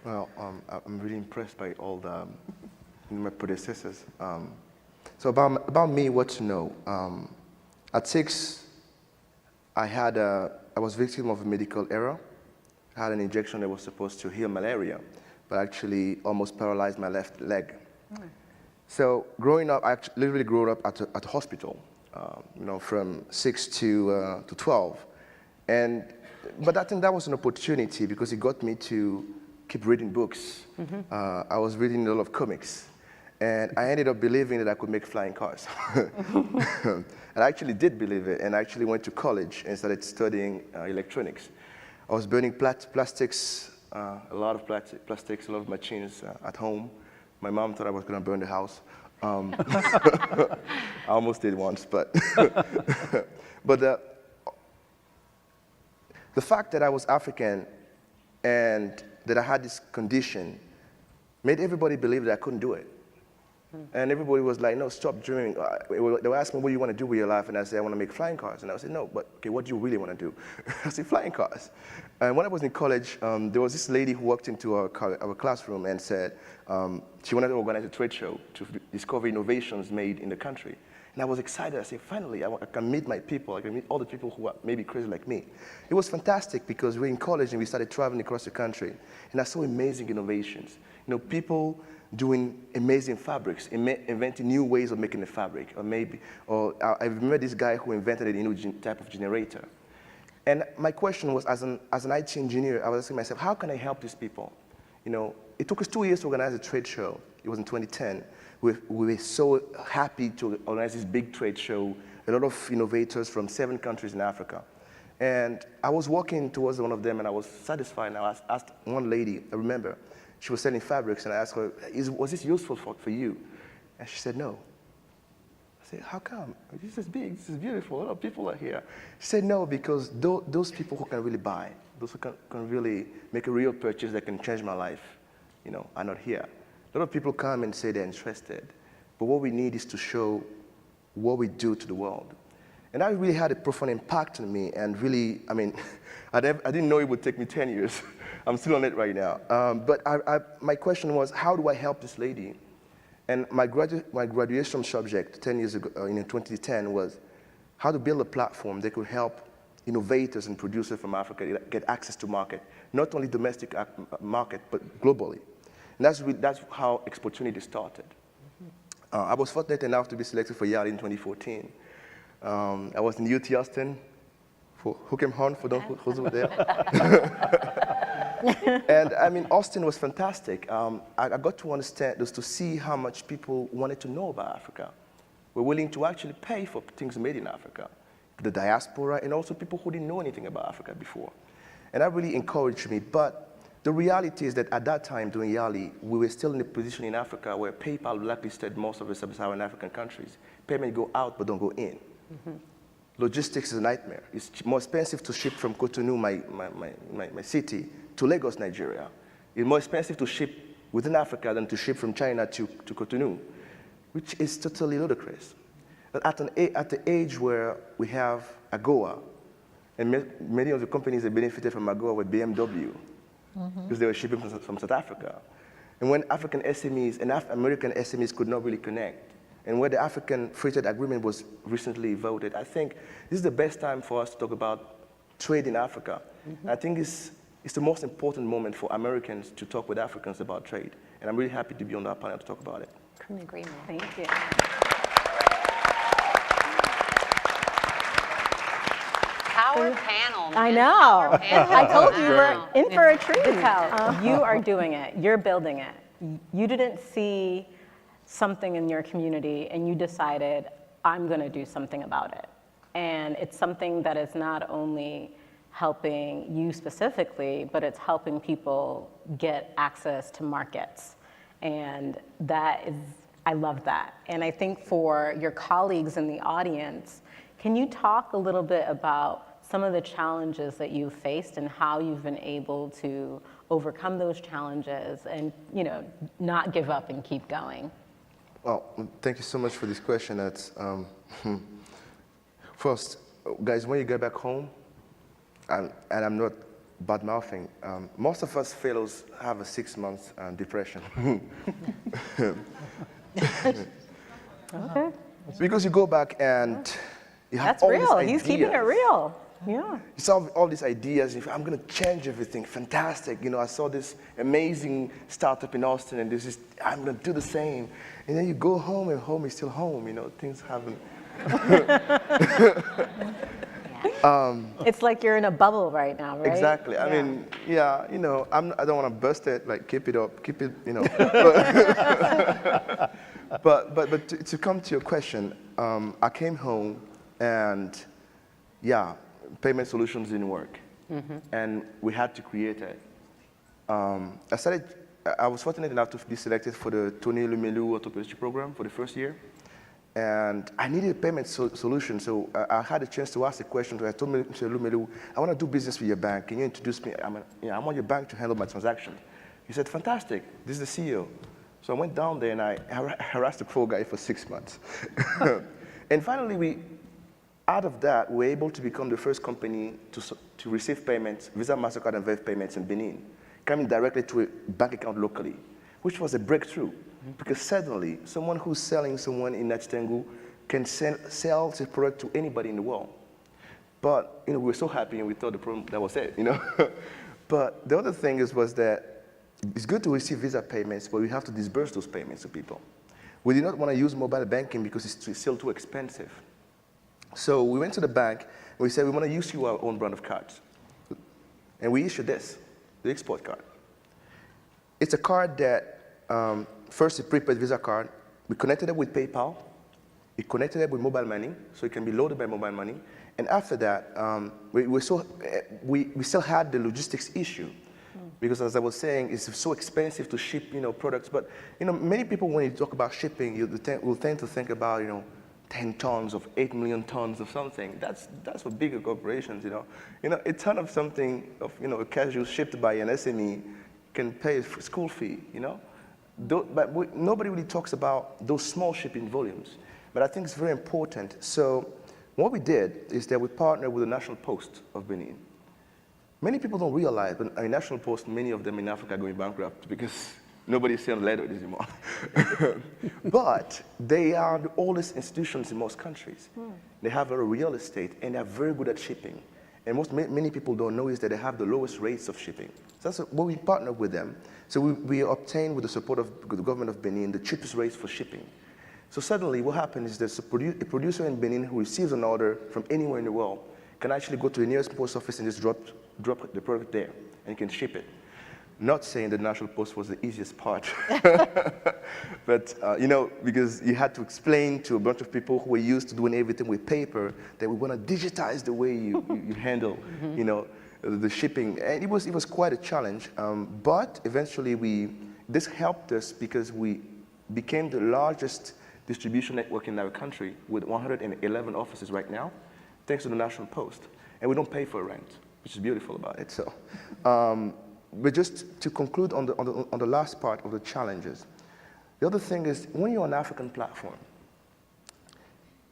Well, I'm really impressed by all the my predecessors. So about me, what to know? At 6, I was victim of a medical error. I had an injection that was supposed to heal malaria, but actually almost paralyzed my left leg. So growing up, literally grew up at a hospital, from 6 to 12. But I think that was an opportunity because it got me to keep reading books. I was reading a lot of comics. And I ended up believing that I could make flying cars. And I actually did believe it, and I actually went to college and started studying electronics. I was burning plastics, a lot of plastics, a lot of machines at home. My mom thought I was going to burn the house. I almost did once, but but the fact that I was African and that I had this condition made everybody believe that I couldn't do it. And everybody was like, no, stop dreaming. They were asking me, what do you want to do with your life? And I said, I want to make flying cars. And I said, no, but okay, what do you really want to do? I said, flying cars. And when I was in college, there was this lady who walked into our classroom and said she wanted to organize a trade show to discover innovations made in the country. And I was excited. I said, finally, I can meet my people. I can meet all the people who are maybe crazy like me. It was fantastic because we were in college and we started traveling across the country. And I saw amazing innovations. People doing amazing fabrics, inventing new ways of making a fabric, I remember this guy who invented a new type of generator. And my question was, as an IT engineer, I was asking myself, how can I help these people? It took us 2 years to organize a trade show. It was in 2010. We were so happy to organize this big trade show, a lot of innovators from 7 countries in Africa. And I was walking towards one of them, and I was satisfied. And I asked one lady, I remember, she was selling fabrics, and I asked her, was this useful for you? And she said, no. I said, how come? This is big, this is beautiful, a lot of people are here. She said, no, because those people who can really buy, those who can really make a real purchase that can change my life, are not here. A lot of people come and say they're interested, but what we need is to show what we do to the world. And that really had a profound impact on me, and really, I didn't know it would take me 10 years. I'm still on it right now. But my question was, how do I help this lady? And my graduation subject 10 years ago, in 2010, was how to build a platform that could help innovators and producers from Africa get access to market, not only domestic market, but globally. And that's how Exportunity started. I was fortunate enough to be selected for YALI in 2014. I was in UT Austin for Hook 'em Horn, for those who were there. And Austin was fantastic. I got to understand, to see how much people wanted to know about Africa. Were willing to actually pay for things made in Africa, the diaspora, and also people who didn't know anything about Africa before. And that really encouraged me. But the reality is that at that time, during YALI, we were still in a position in Africa where PayPal blacklisted most of the sub-Saharan African countries. Payments go out, but don't go in. Logistics is a nightmare. It's more expensive to ship from Cotonou, my city, to Lagos, Nigeria. It's more expensive to ship within Africa than to ship from China to Cotonou, which is totally ludicrous. But at the age where we have AGOA, and many of the companies that benefited from AGOA were BMW, because they were shipping from South Africa. And when African SMEs and American SMEs could not really connect, and where the African Free Trade Agreement was recently voted, I think this is the best time for us to talk about trade in Africa. I think it's the most important moment for Americans to talk with Africans about trade. And I'm really happy to be on that panel to talk about it. Couldn't agree more. Thank you. Power panel, man. I know. Power panel. I told you you were Wow. in for a treat. You are doing it. You're building it. You didn't see something in your community and you decided, I'm going to do something about it. And it's something that is not only helping you specifically, but it's helping people get access to markets. And that is, I love that. And I think for your colleagues in the audience, can you talk a little bit about some of the challenges that you've faced and how you've been able to overcome those challenges and, not give up and keep going? Well, thank you so much for this question. That's, first, guys, when you get back home, and I'm not bad mouthing. Most of us fellows have a 6-month depression. Okay. Because you go back and you have That's all real. these He's keeping it ideas. real. Yeah. You saw all these ideas. I'm going to change everything. Fantastic. I saw this amazing startup in Austin, and I'm going to do the same. And then you go home, and home is still home. Things haven't. It's like you're in a bubble right now, right? Exactly. I Yeah. mean, yeah. I don't want to burst it. Like, keep it up. Keep it. But to come to your question, I came home, and yeah, payment solutions didn't work, and we had to create it. I was fortunate enough to be selected for the Tony Lumelu Entrepreneurship Program for the first year, and I needed a payment solution, so I had a chance to ask the question. I told Mr. Lumelu, I want to do business with your bank. Can you introduce me? I want your bank to handle my transaction. He said, fantastic. This is the CEO. So I went down there, and I harassed the poor guy for 6 months. And finally, out of that, we were able to become the first company to receive payments, Visa, MasterCard, and Verve payments in Benin, coming directly to a bank account locally, which was a breakthrough. Because suddenly, someone who's selling someone in Nachtengu can sell the product to anybody in the world. But we were so happy, and we thought the problem, that was it. But the other thing was that it's good to receive Visa payments, but we have to disburse those payments to people. We did not want to use mobile banking because it's still too expensive. So we went to the bank, and we said, we want to use our own brand of cards. And we issued this, the export card. It's a card that, first, a prepaid Visa card. We connected it with PayPal. We connected it with mobile money, so it can be loaded by mobile money. And after that, we still had the logistics issue. Because as I was saying, it's so expensive to ship products. But many people, when you talk about shipping, will tend to think about 10 tons of 8 million tons of something. That's for bigger corporations. A ton of something of a casual shipped by an SME can pay a school fee. But nobody really talks about those small shipping volumes. But I think it's very important. So what we did is that we partnered with the National Post of Benin. Many people don't realize, but National Post, many of them in Africa are going bankrupt because nobody sends letters anymore. But they are the oldest institutions in most countries. They have a real estate, and they are very good at shipping. And many people don't know is that they have the lowest rates of shipping. So that's what we partnered with them. So we obtained, with the support of the government of Benin, the cheapest rates for shipping. So suddenly what happens is there's a producer in Benin who receives an order from anywhere in the world can actually go to the nearest post office and just drop the product there, and you can ship it. Not saying the National Post was the easiest part, but because you had to explain to a bunch of people who were used to doing everything with paper that we want to digitize the way you handle, the shipping, and it was quite a challenge. But eventually, this helped us because we became the largest distribution network in our country with 111 offices right now, thanks to the National Post, and we don't pay for rent, which is beautiful about it. So. But just to conclude on the last part of the challenges, the other thing is when you're on an African platform,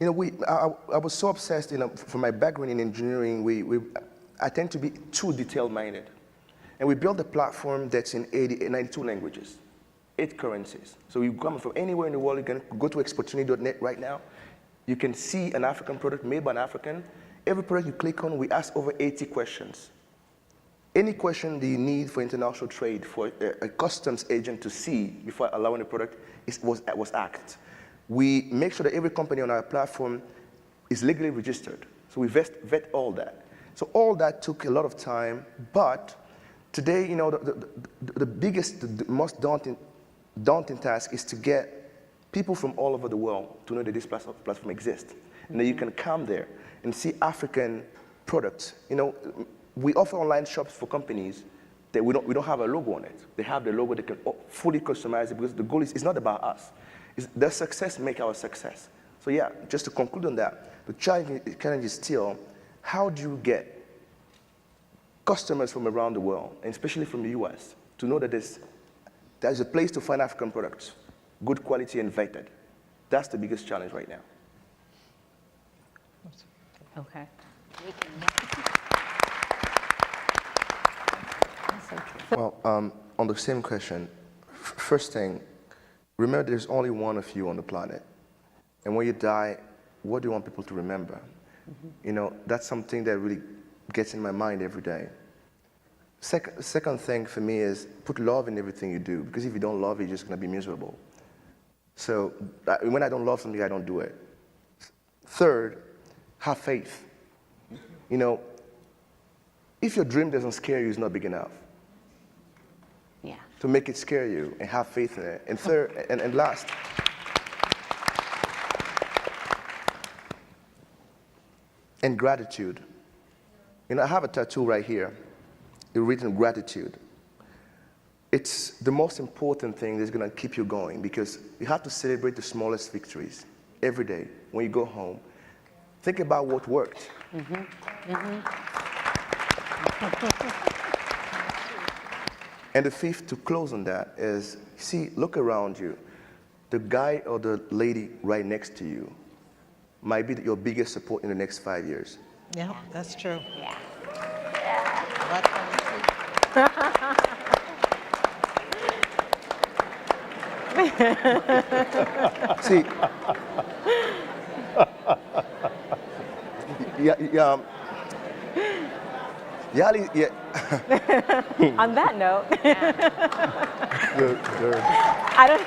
I was so obsessed, from my background in engineering, I tend to be too detail-minded. And we built a platform that's in 92 languages, 8 currencies. So you come from anywhere in the world, you can go to exportuni.net right now. You can see an African product made by an African. Every product you click on, we ask over 80 questions. Any question that you need for international trade, for a customs agent to see before allowing the product was asked. We make sure that every company on our platform is legally registered. So we vet all that. So all that took a lot of time, but today, the biggest, the most daunting task is to get people from all over the world to know that this platform exists, and that you can come there and see African products. We offer online shops for companies that we don't have a logo on it. They have the logo, they can fully customize it, because the goal is not about us. Their success make our success. So yeah, just to conclude on that, the challenge is still, how do you get customers from around the world, and especially from the US, to know that there's a place to find African products, good quality and vetted. That's the biggest challenge right now. Okay. Well, on the same question, first thing, remember there's only one of you on the planet. And when you die, what do you want people to remember? You know, that's something that really gets in my mind every day. Second thing for me is put love in everything you do, because if you don't love it, you're just going to be miserable. So when I don't love something, I don't do it. Third, have faith. You know, if your dream doesn't scare you, it's not big enough Yeah. to make it scare you, and have faith in it. And third, and last, and gratitude. You know, I have a tattoo right here. It's written gratitude. It's the most important thing that's going to keep you going, because you have to celebrate the smallest victories every day when you go home. Think about what worked. And the fifth, to close on that, is, see, look around you. The guy or the lady right next to you might be your biggest support in the next 5 years. Yeah, that's true. Yeah. Let them see. See, YALI, yeah. On that note, Good. I don't.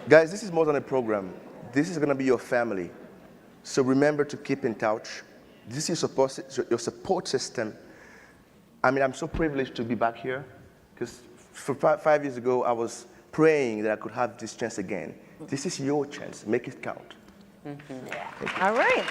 Guys, this is more than a program. This is going to be your family. So remember to keep in touch. This is your support system. I mean, I'm so privileged to be back here, because for 5 years ago, I was praying that I could have this chance again. This is your chance. Make it count. All right.